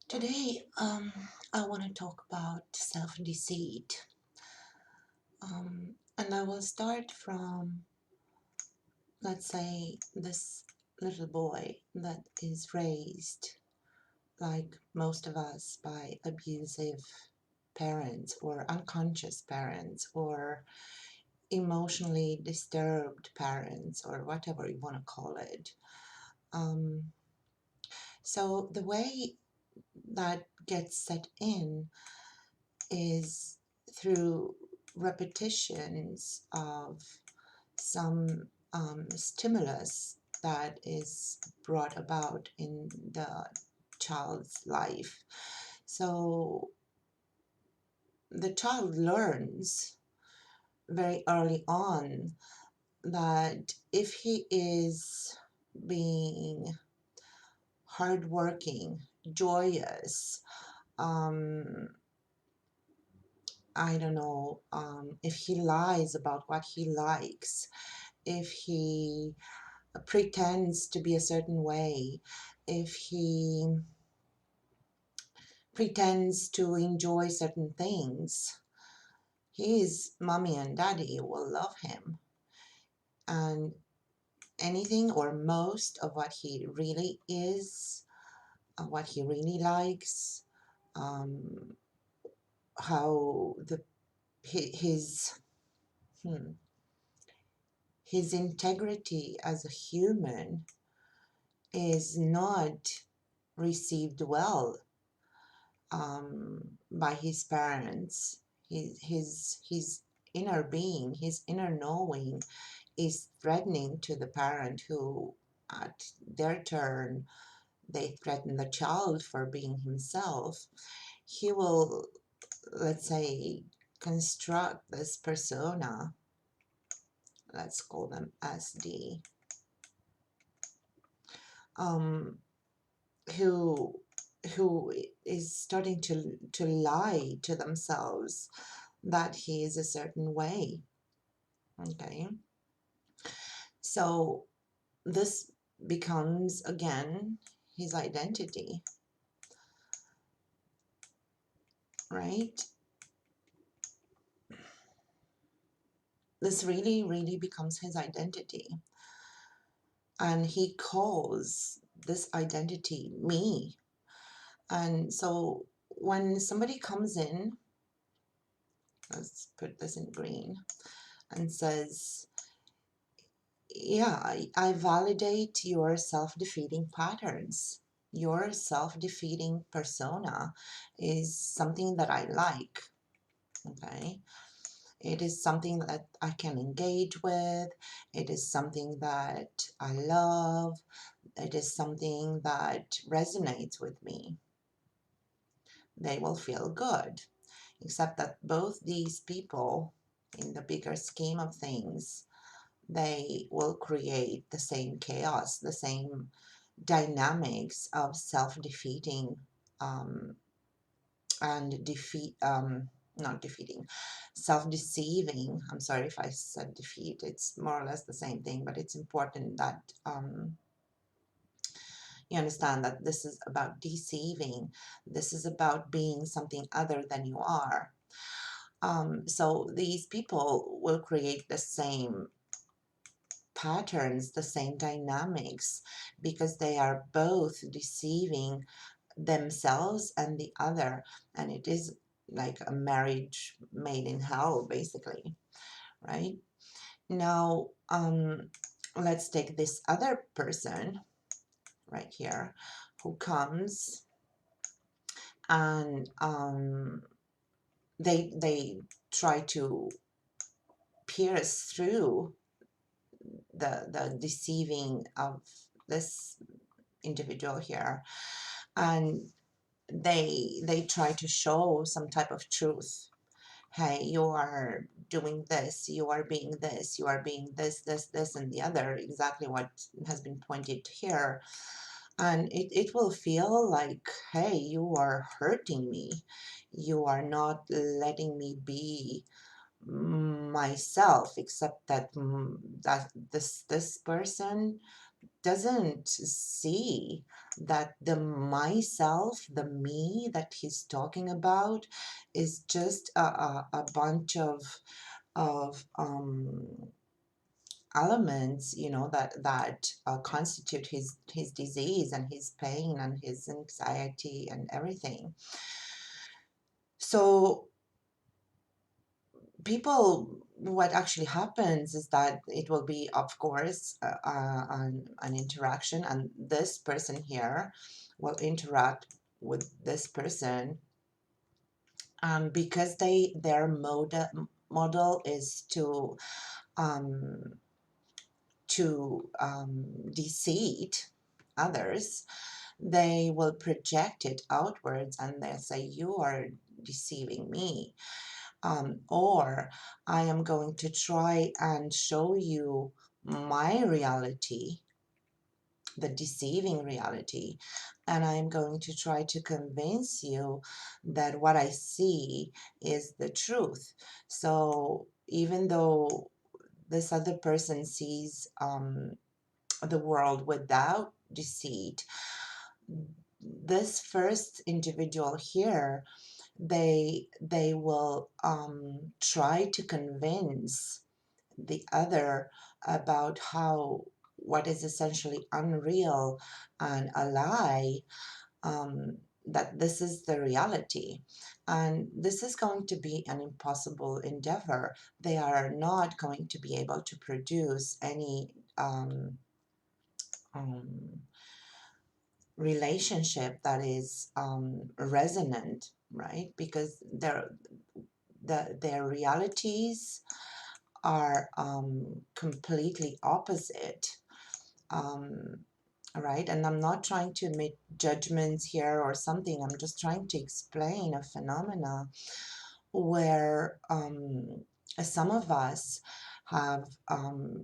Today, I want to talk about self-deceit. And I will start from, let's say, this little boy that is raised, like most of us, by abusive parents or unconscious parents or emotionally disturbed parents or whatever you want to call it. Um, so the way that gets set in is through repetitions of some stimulus that is brought about in the child's life. So the child learns very early on that if he is being hardworking, joyous, um, I don't know, if he lies about what he likes, if he pretends to be a certain way, if he pretends to enjoy certain things, his mommy and daddy will love him. And anything or most of what he really is, what he really likes, um, how his hmm, his integrity as a human is not received well by his parents. His inner being, his inner knowing is threatening to the parent who, at their turn, they threaten the child for being himself. He will, let's say, construct this persona, let's call them SD, um, who who is starting to lie to themselves that he is a certain way. Okay, so this becomes again his identity, right? This really becomes his identity, and he calls this identity me. And so when somebody comes in, let's put this in green, and says, yeah, I validate your self-defeating patterns. Your self-defeating persona is something that I like, okay? It is something that I can engage with. It is something that I love. It is something that resonates with me. They will feel good. Except that both these people, in the bigger scheme of things, they will create the same chaos, the same dynamics of self-defeating and not defeating, self-deceiving. I'm sorry if I said defeat, it's more or less the same thing, but it's important that you understand that this is about deceiving. This is about being something other than you are. So these people will create the same patterns, the same dynamics, because they are both deceiving themselves and the other, and it is like a marriage made in hell, basically, right? Now, let's take this other person right here who comes and they try to pierce through the deceiving of this individual here, and they try to show some type of truth. Hey, you are doing this, you are being this, you are being this and the other, exactly what has been pointed here. And it will feel like, hey, you are hurting me, you are not letting me be myself, except that that this person doesn't see that the myself, the me that he's talking about, is just a bunch of elements, that constitute his disease and his pain and his anxiety and everything. So people, what actually happens is that it will be, of course, an interaction, and this person here will interact with this person, because their model is um, to deceive others. They will project it outwards and they'll say, you are deceiving me, or I am going to try and show you my reality, the deceiving reality, and I'm going to try to convince you that what I see is the truth. So even though this other person sees the world without deceit, this first individual here, they will try to convince the other about how what is essentially unreal and a lie, that this is the reality. And this is going to be an impossible endeavor. They are not going to be able to produce any um, relationship that is resonant, right? Because their realities are completely opposite, um, right? And I'm not trying to make judgments here or something. I'm just trying to explain a phenomena where some of us have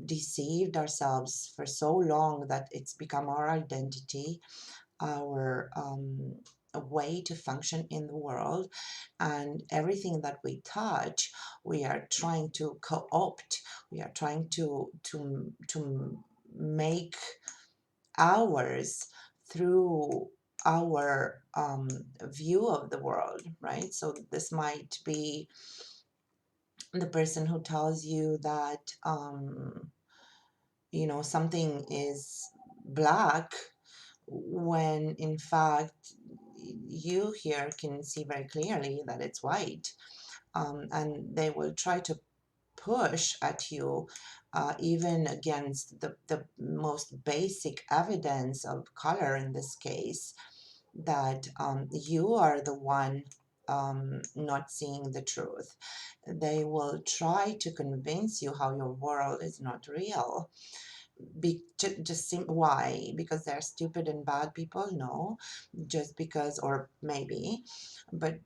deceived ourselves for so long that it's become our identity, our a way to function in the world, and everything that we touch, we are trying to co-opt. We are trying to make ours through our view of the world, right? So this might be the person who tells you that something is black, when in fact you here can see very clearly that it's white. And they will try to push at you, even against the most basic evidence of color in this case, that you are the one not seeing the truth. They will try to convince you how your world is not real. Why? Because they're stupid and bad people? No, just because, or maybe, but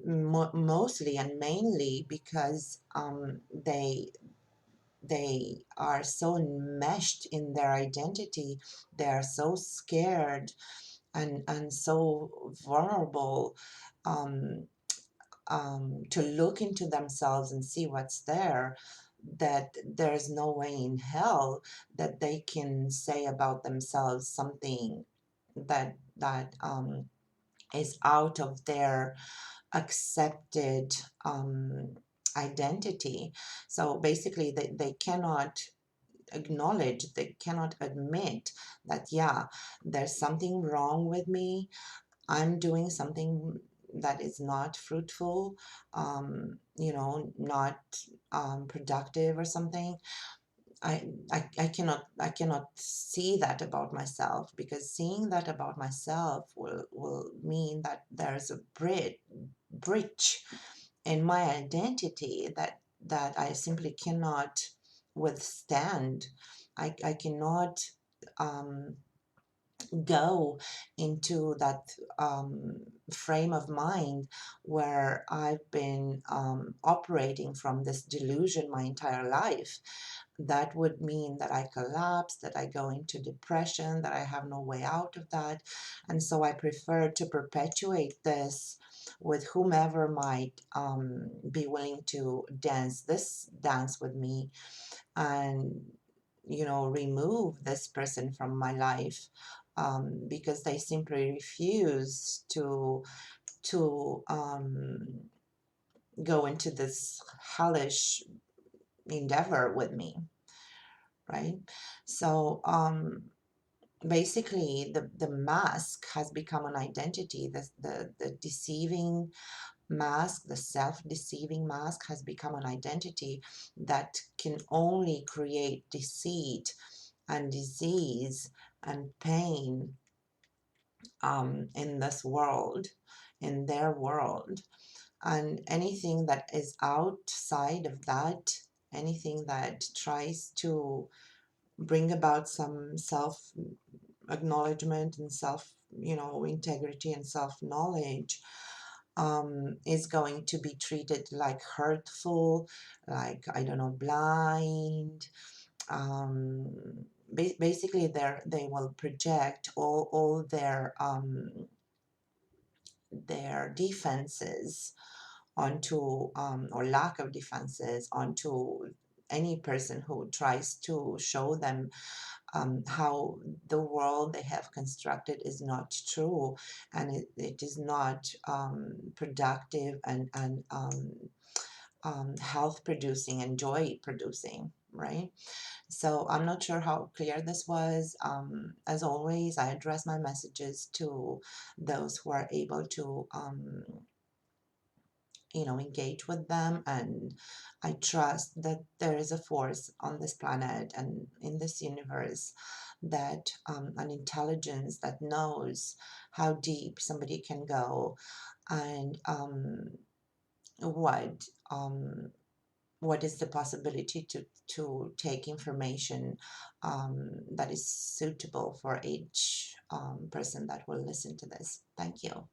mostly and mainly because they are so enmeshed in their identity. They are so scared and so vulnerable, um, to look into themselves and see what's there, that there's no way in hell that they can say about themselves something that is out of their accepted identity. So basically, they cannot acknowledge, they cannot admit that, yeah, there's something wrong with me. I'm doing something that is not fruitful, not productive or something. I cannot see that about myself, because seeing that about myself will mean that there's a breach in my identity that I simply cannot withstand. I cannot um, go into that frame of mind where I've been operating from this delusion my entire life. That would mean that I collapse, that I go into depression, that I have no way out of that. And so I prefer to perpetuate this with whomever might be willing to dance this dance with me. And remove this person from my life, because they simply refuse to go into this hellish endeavor with me, right? So basically the mask has become an identity. The deceiving mask, the self-deceiving mask, has become an identity that can only create deceit and disease and pain, in this world, in their world. And anything that is outside of that, anything that tries to bring about some self acknowledgement and self, integrity and self knowledge, is going to be treated like hurtful, like, I don't know, blind. Um, Basically, they will project all their defenses onto, or lack of defenses onto any person who tries to show them how the world they have constructed is not true, and it is not productive and health producing and joy producing, right? So I'm not sure how clear this was. As always, I address my messages to those who are able to engage with them, and I trust that there is a force on this planet and in this universe, that an intelligence that knows how deep somebody can go, and what um, what is the possibility to take information that is suitable for each person that will listen to this. Thank you.